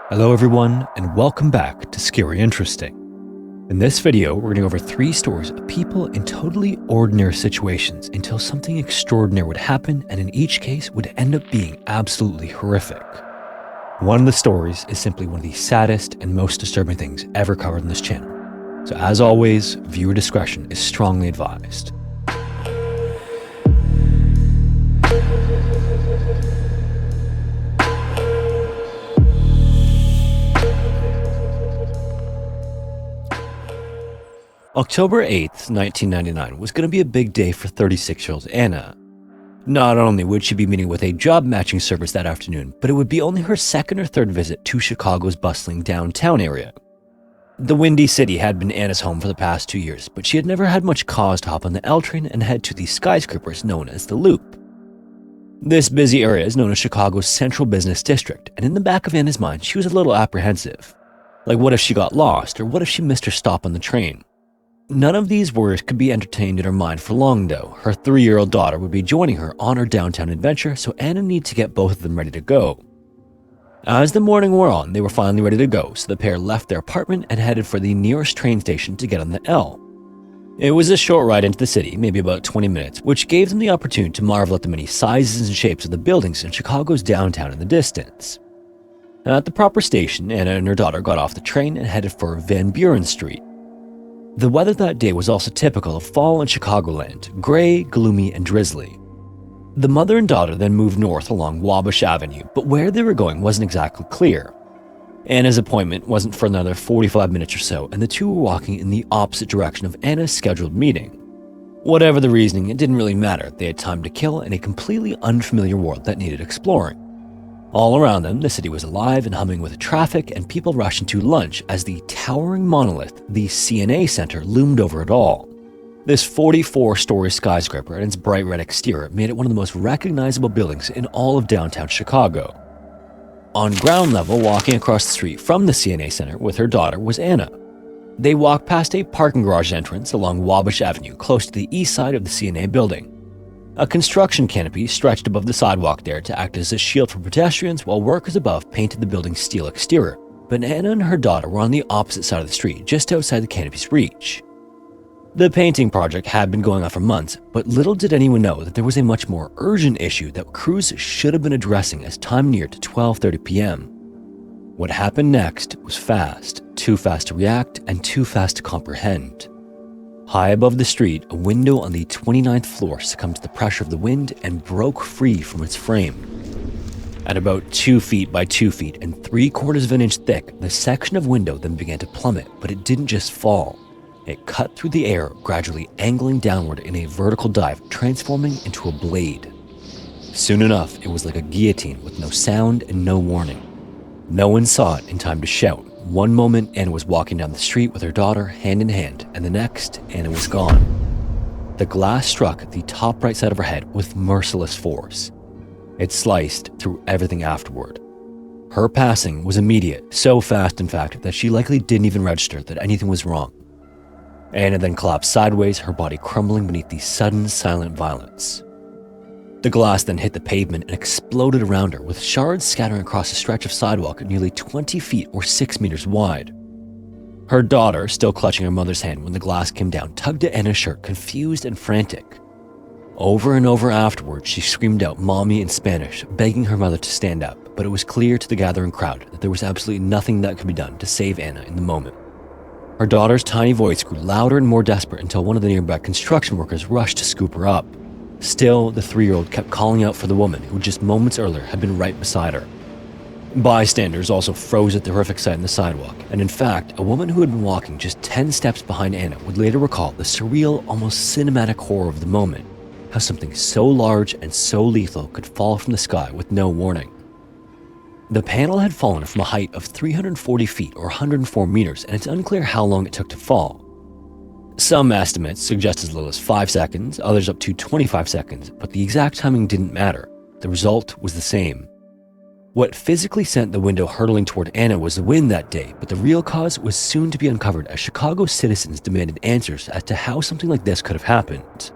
Hello everyone, and welcome back to Scary Interesting. In this video, we're going to go over 3 stories of people in totally ordinary situations until something extraordinary would happen, and in each case would end up being absolutely horrific. One of the stories is simply one of the saddest and most disturbing things ever covered on this channel. So as always, viewer discretion is strongly advised. October 8th, 1999 was going to be a big day for 36-year-old Anna. Not only would she be meeting with a job matching service that afternoon, but it would be only her second or third visit to Chicago's bustling downtown area. The Windy City had been Anna's home for the past 2 years, but she had never had much cause to hop on the L train and head to the skyscrapers known as the Loop. This busy area is known as Chicago's central business district, and in the back of Anna's mind, she was a little apprehensive. Like, what if she got lost, or what if she missed her stop on the train? None of these worries could be entertained in her mind for long though. Her 3-year-old daughter would be joining her on her downtown adventure, so Anna needed to get both of them ready to go. As the morning wore on, they were finally ready to go, so the pair left their apartment and headed for the nearest train station to get on the L. It was a short ride into the city, maybe about 20 minutes, which gave them the opportunity to marvel at the many sizes and shapes of the buildings in Chicago's downtown in the distance. At the proper station, Anna and her daughter got off the train and headed for Van Buren Street. The weather that day was also typical of fall in Chicagoland, gray, gloomy, and drizzly. The mother and daughter then moved north along Wabash Avenue, but where they were going wasn't exactly clear. Anna's appointment wasn't for another 45 minutes or so, and the two were walking in the opposite direction of Anna's scheduled meeting. Whatever the reasoning, it didn't really matter. They had time to kill in a completely unfamiliar world that needed exploring. All around them, the city was alive and humming with traffic and people rushing to lunch as the towering monolith, the CNA Center, loomed over it all. This 44-story skyscraper and its bright red exterior made it one of the most recognizable buildings in all of downtown Chicago. On ground level, walking across the street from the CNA Center with her daughter was Anna. They walked past a parking garage entrance along Wabash Avenue close to the east side of the CNA building. A construction canopy stretched above the sidewalk there to act as a shield for pedestrians, while workers above painted the building's steel exterior. But Anna and her daughter were on the opposite side of the street, just outside the canopy's reach. The painting project had been going on for months, but little did anyone know that there was a much more urgent issue that crews should have been addressing as time neared to 12:30 p.m. What happened next was fast, too fast to react and too fast to comprehend. High above the street, a window on the 29th floor succumbed to the pressure of the wind and broke free from its frame. At about 2 feet by 2 feet and 3/4 of an inch thick, the section of window then began to plummet, but it didn't just fall. It cut through the air, gradually angling downward in a vertical dive, transforming into a blade. Soon enough, it was like a guillotine with no sound and no warning. No one saw it in time to shout. One moment, Anna was walking down the street with her daughter, hand in hand, and the next, Anna was gone. The glass struck the top right side of her head with merciless force. It sliced through everything afterward. Her passing was immediate, so fast in fact that she likely didn't even register that anything was wrong. Anna then collapsed sideways, her body crumbling beneath the sudden, silent violence. The glass then hit the pavement and exploded around her, with shards scattering across a stretch of sidewalk nearly 20 feet or 6 meters wide. Her daughter, still clutching her mother's hand when the glass came down, tugged at Anna's shirt, confused and frantic. Over and over afterwards, she screamed out "Mommy" in Spanish, begging her mother to stand up, but it was clear to the gathering crowd that there was absolutely nothing that could be done to save Anna in the moment. Her daughter's tiny voice grew louder and more desperate until one of the nearby construction workers rushed to scoop her up. Still, the 3-year-old kept calling out for the woman who just moments earlier had been right beside her. Bystanders also froze at the horrific sight on the sidewalk, and in fact, a woman who had been walking just 10 steps behind Anna would later recall the surreal, almost cinematic horror of the moment, how something so large and so lethal could fall from the sky with no warning. The panel had fallen from a height of 340 feet or 104 meters, and it's unclear how long it took to fall. Some estimates suggest as little as 5 seconds, others up to 25 seconds, but the exact timing didn't matter. The result was the same. What physically sent the window hurtling toward Anna was the wind that day, but the real cause was soon to be uncovered as Chicago citizens demanded answers as to how something like this could have happened.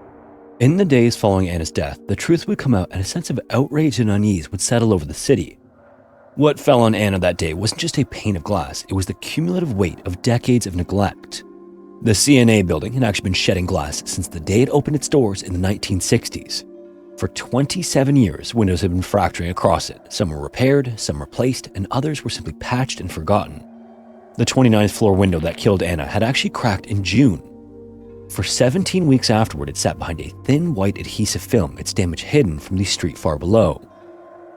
In the days following Anna's death, the truth would come out and a sense of outrage and unease would settle over the city. What fell on Anna that day wasn't just a pane of glass, it was the cumulative weight of decades of neglect. The CNA building had actually been shedding glass since the day it opened its doors in the 1960s. For 27 years, windows had been fracturing across it. Some were repaired, some replaced, and others were simply patched and forgotten. The 29th floor window that killed Anna had actually cracked in June. For 17 weeks afterward, it sat behind a thin white adhesive film, its damage hidden from the street far below.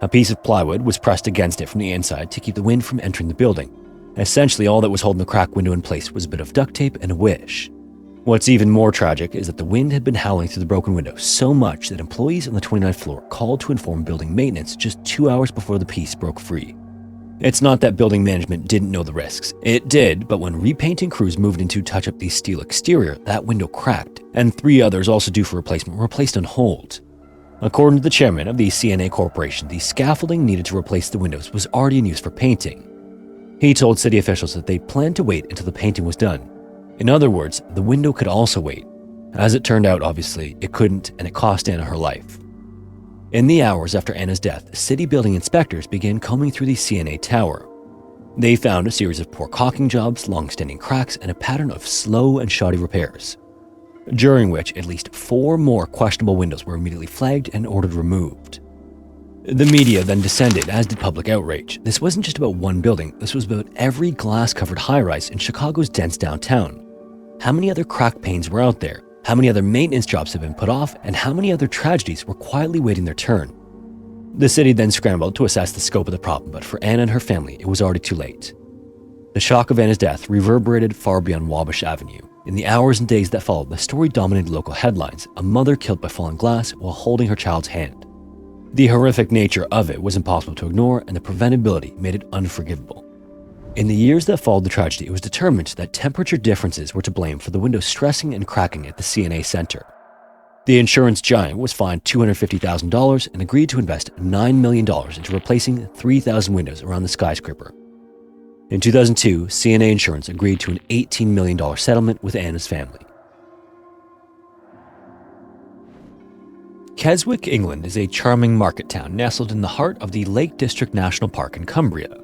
A piece of plywood was pressed against it from the inside to keep the wind from entering the building. Essentially, all that was holding the cracked window in place was a bit of duct tape and a wish. What's even more tragic is that the wind had been howling through the broken window so much that employees on the 29th floor called to inform building maintenance just 2 hours before the piece broke free. It's not that building management didn't know the risks. It did, but when repainting crews moved in to touch up the steel exterior, that window cracked, and 3 others also due for replacement were placed on hold. According to the chairman of the CNA Corporation, the scaffolding needed to replace the windows was already in use for painting. He told city officials that they planned to wait until the painting was done. In other words, the window could also wait. As it turned out, obviously, it couldn't, and it cost Anna her life. In the hours after Anna's death, city building inspectors began combing through the CNA tower. They found a series of poor caulking jobs, long-standing cracks, and a pattern of slow and shoddy repairs, during which at least 4 more questionable windows were immediately flagged and ordered removed. The media then descended, as did public outrage. This wasn't just about one building, this was about every glass-covered high-rise in Chicago's dense downtown. How many other cracked panes were out there? How many other maintenance jobs had been put off? And how many other tragedies were quietly waiting their turn? The city then scrambled to assess the scope of the problem, but for Anna and her family, it was already too late. The shock of Anna's death reverberated far beyond Wabash Avenue. In the hours and days that followed, the story dominated local headlines: a mother killed by falling glass while holding her child's hand. The horrific nature of it was impossible to ignore, and the preventability made it unforgivable. In the years that followed the tragedy, it was determined that temperature differences were to blame for the window stressing and cracking at the CNA Center. The insurance giant was fined $250,000 and agreed to invest $9 million into replacing 3,000 windows around the skyscraper. In 2002, CNA Insurance agreed to an $18 million settlement with Anna's family. Keswick, England is a charming market town nestled in the heart of the Lake District National Park in Cumbria.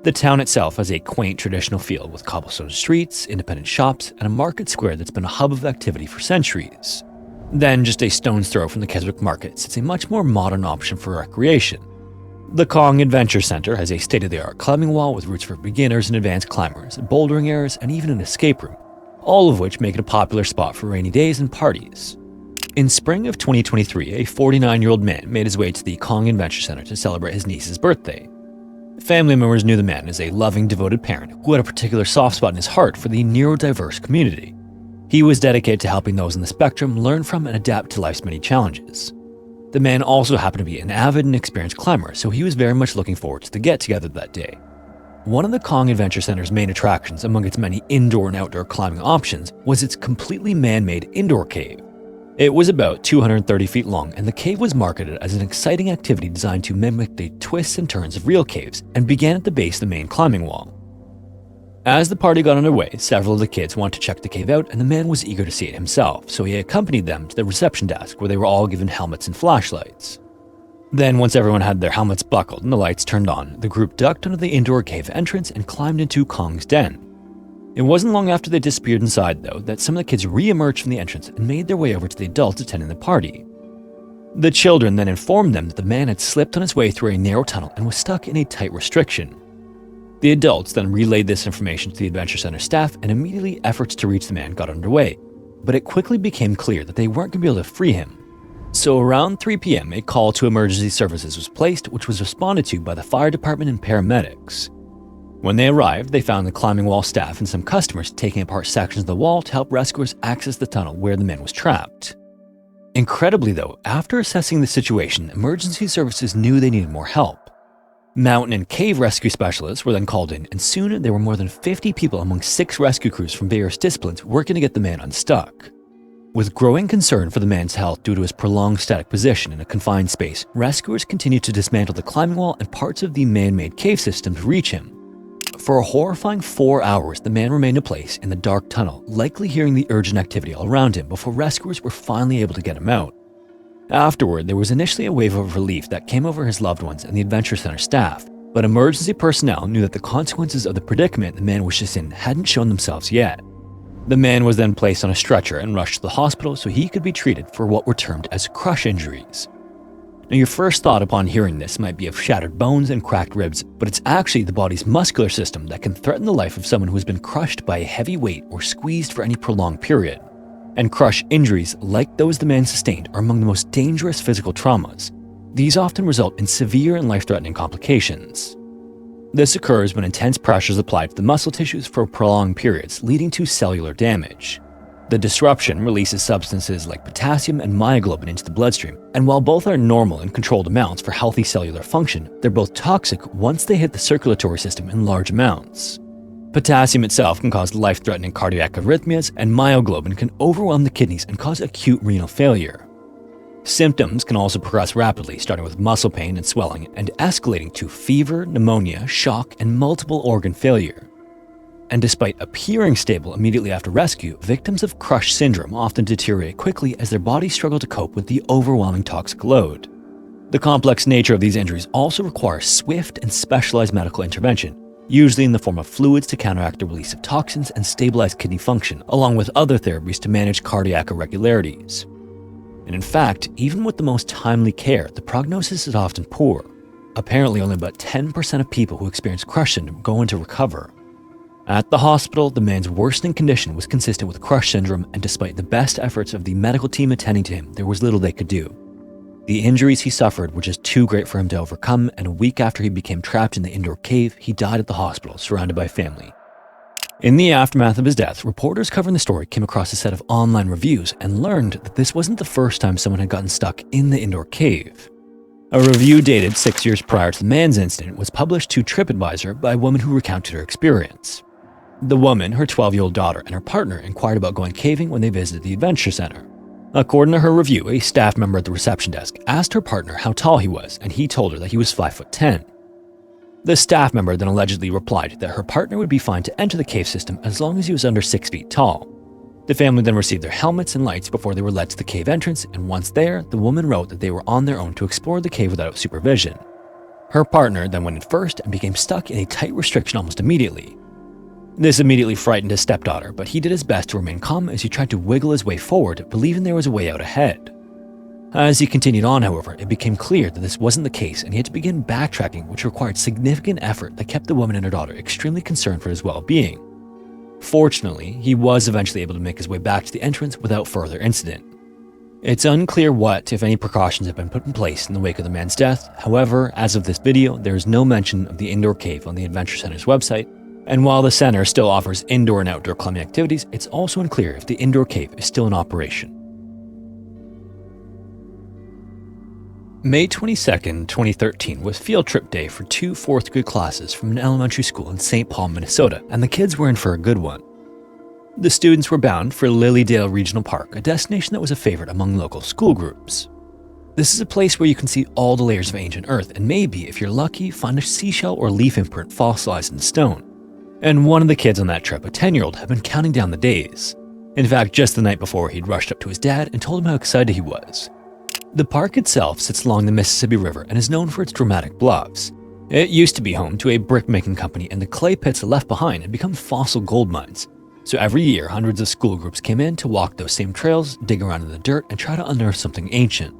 The town itself has a quaint traditional feel with cobblestone streets, independent shops, and a market square that's been a hub of activity for centuries. Then, just a stone's throw from the Keswick Market sits a much more modern option for recreation. The Kong Adventure Center has a state-of-the-art climbing wall with routes for beginners and advanced climbers, bouldering areas, and even an escape room, all of which make it a popular spot for rainy days and parties. In spring of 2023, a 49-year-old man made his way to the Kong Adventure Center to celebrate his niece's birthday. Family members knew the man as a loving, devoted parent who had a particular soft spot in his heart for the neurodiverse community. He was dedicated to helping those on the spectrum learn from and adapt to life's many challenges. The man also happened to be an avid and experienced climber, so he was very much looking forward to the get-together that day. One of the Kong Adventure Center's main attractions among its many indoor and outdoor climbing options was its completely man-made indoor cave. It was about 230 feet long, and the cave was marketed as an exciting activity designed to mimic the twists and turns of real caves, and began at the base of the main climbing wall. As the party got underway, several of the kids wanted to check the cave out, and the man was eager to see it himself, so he accompanied them to the reception desk where they were all given helmets and flashlights. Then, once everyone had their helmets buckled and the lights turned on, the group ducked under the indoor cave entrance and climbed into Kong's den. It wasn't long after they disappeared inside, though, that some of the kids re-emerged from the entrance and made their way over to the adults attending the party. The children then informed them that the man had slipped on his way through a narrow tunnel and was stuck in a tight restriction. The adults then relayed this information to the Adventure Center staff, and immediately efforts to reach the man got underway, but it quickly became clear that they weren't going to be able to free him. So around 3 p.m., a call to emergency services was placed, which was responded to by the fire department and paramedics. When they arrived, they found the climbing wall staff and some customers taking apart sections of the wall to help rescuers access the tunnel where the man was trapped. Incredibly though, after assessing the situation, emergency services knew they needed more help. Mountain and cave rescue specialists were then called in, and soon there were more than 50 people among 6 rescue crews from various disciplines working to get the man unstuck. With growing concern for the man's health due to his prolonged static position in a confined space, rescuers continued to dismantle the climbing wall and parts of the man-made cave system to reach him. For a horrifying 4 hours, the man remained in place in the dark tunnel, likely hearing the urgent activity all around him before rescuers were finally able to get him out. Afterward, there was initially a wave of relief that came over his loved ones and the Adventure Center staff, But emergency personnel knew that the consequences of the predicament the man was just in hadn't shown themselves yet. The man was then placed on a stretcher and rushed to the hospital so he could be treated for what were termed as crush injuries. Now, your first thought upon hearing this might be of shattered bones and cracked ribs, but it's actually the body's muscular system that can threaten the life of someone who has been crushed by a heavy weight or squeezed for any prolonged period. And crush injuries, like those the man sustained, are among the most dangerous physical traumas. These often result in severe and life-threatening complications. This occurs when intense pressure is applied to the muscle tissues for prolonged periods, leading to cellular damage. The disruption releases substances like potassium and myoglobin into the bloodstream, and while both are normal and controlled amounts for healthy cellular function, they're both toxic once they hit the circulatory system in large amounts. Potassium itself can cause life-threatening cardiac arrhythmias, and myoglobin can overwhelm the kidneys and cause acute renal failure. Symptoms can also progress rapidly, starting with muscle pain and swelling, and escalating to fever, pneumonia, shock, and multiple organ failure. And despite appearing stable immediately after rescue, victims of crush syndrome often deteriorate quickly as their bodies struggle to cope with the overwhelming toxic load. The complex nature of these injuries also requires swift and specialized medical intervention, usually in the form of fluids to counteract the release of toxins and stabilize kidney function, along with other therapies to manage cardiac irregularities. And in fact, even with the most timely care, the prognosis is often poor. Apparently, only about 10% of people who experience crush syndrome go on to recover. At the hospital, the man's worsening condition was consistent with crush syndrome, and despite the best efforts of the medical team attending to him, there was little they could do. The injuries he suffered were just too great for him to overcome, and a week after he became trapped in the indoor cave, he died at the hospital, surrounded by family. In the aftermath of his death, reporters covering the story came across a set of online reviews and learned that this wasn't the first time someone had gotten stuck in the indoor cave. A review dated 6 years prior to the man's incident was published to TripAdvisor by a woman who recounted her experience. The woman, her 12-year-old daughter, and her partner inquired about going caving when they visited the adventure center. According to her review, a staff member at the reception desk asked her partner how tall he was, and he told her that he was 5'10". The staff member then allegedly replied that her partner would be fine to enter the cave system as long as he was under 6 feet tall. The family then received their helmets and lights before they were led to the cave entrance, and once there, the woman wrote that they were on their own to explore the cave without supervision. Her partner then went in first and became stuck in a tight restriction almost immediately. This immediately frightened his stepdaughter, but he did his best to remain calm as he tried to wiggle his way forward, believing there was a way out ahead. As he continued on, however, it became clear that this wasn't the case, and he had to begin backtracking, which required significant effort that kept the woman and her daughter extremely concerned for his well-being. Fortunately, he was eventually able to make his way back to the entrance without further incident. It's unclear what, if any, precautions have been put in place in the wake of the man's death. However, as of this video, there is no mention of the indoor cave on the Adventure Center's website, and while the center still offers indoor and outdoor climbing activities, it's also unclear if the indoor cave is still in operation. May 22, 2013 was field trip day for two 4th grade classes from an elementary school in St. Paul, Minnesota, and the kids were in for a good one. The students were bound for Lilydale Regional Park, a destination that was a favorite among local school groups. This is a place where you can see all the layers of ancient earth, and maybe, if you're lucky, find a seashell or leaf imprint fossilized in stone. And one of the kids on that trip, a 10-year-old, had been counting down the days. In fact, just the night before, he'd rushed up to his dad and told him how excited he was. The park itself sits along the Mississippi River and is known for its dramatic bluffs. It used to be home to a brick-making company, and the clay pits left behind had become fossil gold mines. So every year, hundreds of school groups came in to walk those same trails, dig around in the dirt, and try to unearth something ancient.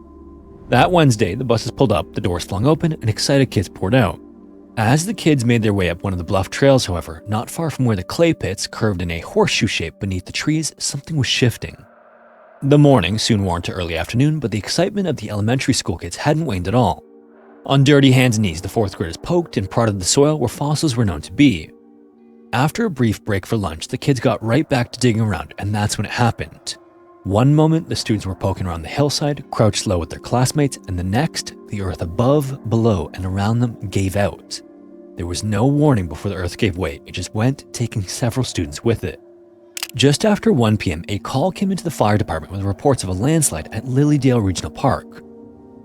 That Wednesday, the buses pulled up, the doors flung open, and excited kids poured out. As the kids made their way up one of the bluff trails, however, not far from where the clay pits curved in a horseshoe shape beneath the trees, something was shifting. The morning soon wore into early afternoon, but the excitement of the elementary school kids hadn't waned at all. On dirty hands and knees, the 4th graders poked and prodded the soil where fossils were known to be. After a brief break for lunch, the kids got right back to digging around, and that's when it happened. One moment, the students were poking around the hillside, crouched low with their classmates, and the next, the earth above, below, and around them gave out. There was no warning before the earth gave way, it just went, taking several students with it. Just after 1 p.m., a call came into the fire department with reports of a landslide at Lilydale Regional Park.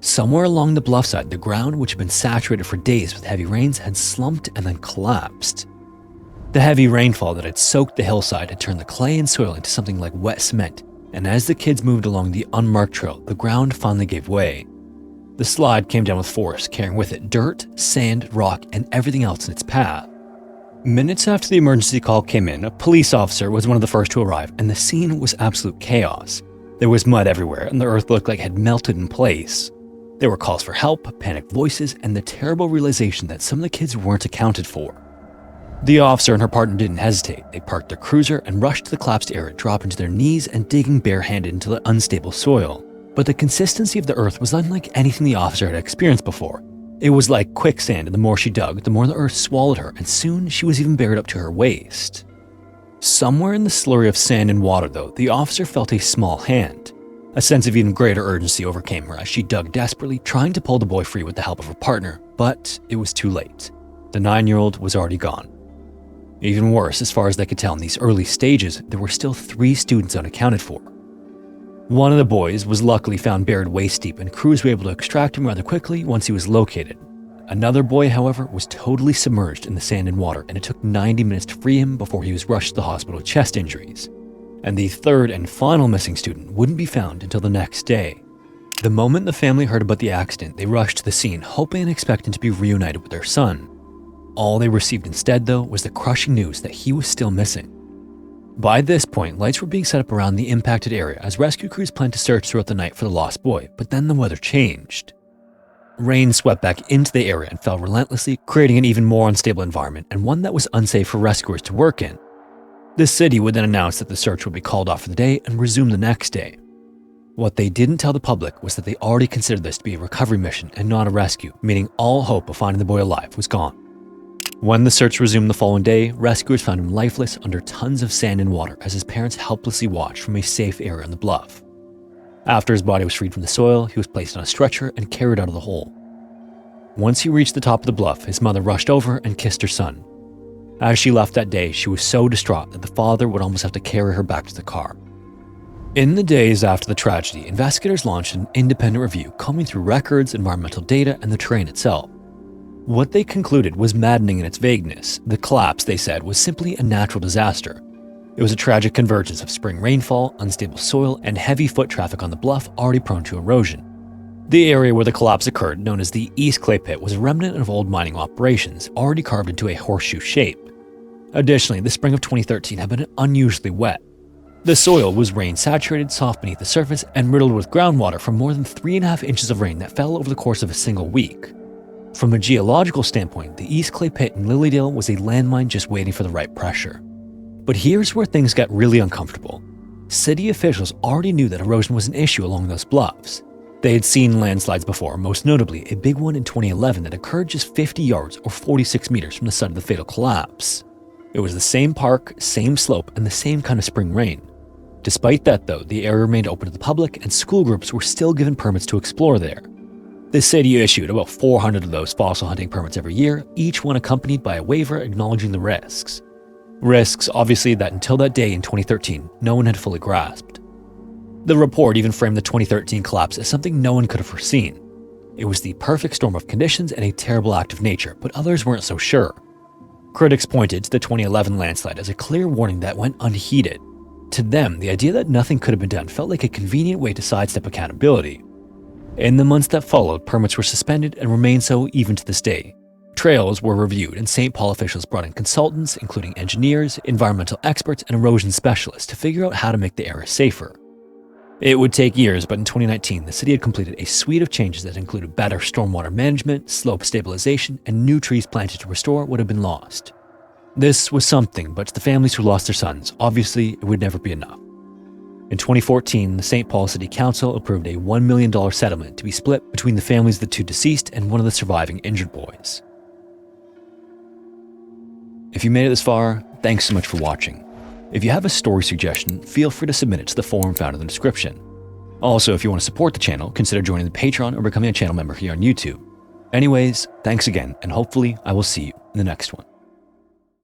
Somewhere along the bluffside, the ground, which had been saturated for days with heavy rains, had slumped and then collapsed. The heavy rainfall that had soaked the hillside had turned the clay and soil into something like wet cement, and as the kids moved along the unmarked trail, the ground finally gave way. The slide came down with force, carrying with it dirt, sand, rock, and everything else in its path. Minutes after the emergency call came in, a police officer was one of the first to arrive, and the scene was absolute chaos. There was mud everywhere, and the earth looked like it had melted in place. There were calls for help, panicked voices, and the terrible realization that some of the kids weren't accounted for. The officer and her partner didn't hesitate. They parked their cruiser and rushed to the collapsed area, dropping to their knees and digging barehanded into the unstable soil. But the consistency of the earth was unlike anything the officer had experienced before. It was like quicksand, and the more she dug, the more the earth swallowed her, and soon she was even buried up to her waist. Somewhere in the slurry of sand and water, though, the officer felt a small hand. A sense of even greater urgency overcame her as she dug desperately, trying to pull the boy free with the help of her partner, but it was too late. The 9-year-old was already gone. Even worse, as far as they could tell in these early stages, there were still 3 students unaccounted for. One of the boys was luckily found buried waist deep, and crews were able to extract him rather quickly once he was located. Another boy, however, was totally submerged in the sand and water, and it took 90 minutes to free him before he was rushed to the hospital with chest injuries. And the third and final missing student wouldn't be found until the next day. The moment the family heard about the accident, they rushed to the scene, hoping and expecting to be reunited with their son. All they received instead, though, was the crushing news that he was still missing. By this point, lights were being set up around the impacted area as rescue crews planned to search throughout the night for the lost boy, but then the weather changed. Rain swept back into the area and fell relentlessly, creating an even more unstable environment and one that was unsafe for rescuers to work in. The city would then announce that the search would be called off for the day and resume the next day. What they didn't tell the public was that they already considered this to be a recovery mission and not a rescue, meaning all hope of finding the boy alive was gone. When the search resumed the following day, rescuers found him lifeless under tons of sand and water as his parents helplessly watched from a safe area on the bluff. After his body was freed from the soil, he was placed on a stretcher and carried out of the hole. Once he reached the top of the bluff, his mother rushed over and kissed her son. As she left that day, she was so distraught that the father would almost have to carry her back to the car. In the days after the tragedy, investigators launched an independent review combing through records, environmental data, and the terrain itself. What they concluded was maddening in its vagueness. The collapse, they said, was simply a natural disaster. It was a tragic convergence of spring rainfall, unstable soil, and heavy foot traffic on the bluff already prone to erosion. The area where the collapse occurred, known as the East Clay Pit, was a remnant of old mining operations, already carved into a horseshoe shape. Additionally, the spring of 2013 had been unusually wet. The soil was rain-saturated, soft beneath the surface, and riddled with groundwater from more than 3.5 inches of rain that fell over the course of a single week. From a geological standpoint, the East Clay Pit in Lilydale was a landmine just waiting for the right pressure. But here's where things got really uncomfortable. City officials already knew that erosion was an issue along those bluffs. They had seen landslides before, most notably a big one in 2011 that occurred just 50 yards or 46 meters from the site of the fatal collapse. It was the same park, same slope, and the same kind of spring rain. Despite that, though, the area remained open to the public and school groups were still given permits to explore there. The city issued about 400 of those fossil hunting permits every year, each one accompanied by a waiver acknowledging the risks. Risks, obviously, that until that day in 2013, no one had fully grasped. The report even framed the 2013 collapse as something no one could have foreseen. It was the perfect storm of conditions and a terrible act of nature, but others weren't so sure. Critics pointed to the 2011 landslide as a clear warning that went unheeded. To them, the idea that nothing could have been done felt like a convenient way to sidestep accountability. In the months that followed, permits were suspended and remain so even to this day. Trails were reviewed, and St. Paul officials brought in consultants, including engineers, environmental experts, and erosion specialists to figure out how to make the area safer. It would take years, but in 2019, the city had completed a suite of changes that included better stormwater management, slope stabilization, and new trees planted to restore what had been lost. This was something, but to the families who lost their sons, obviously it would never be enough. In 2014, the St. Paul City Council approved a $1 million settlement to be split between the families of the 2 deceased and one of the surviving injured boys. If you made it this far, thanks so much for watching. If you have a story suggestion, feel free to submit it to the forum found in the description. Also, if you want to support the channel, consider joining the Patreon or becoming a channel member here on YouTube. Anyways, thanks again, and hopefully I will see you in the next one.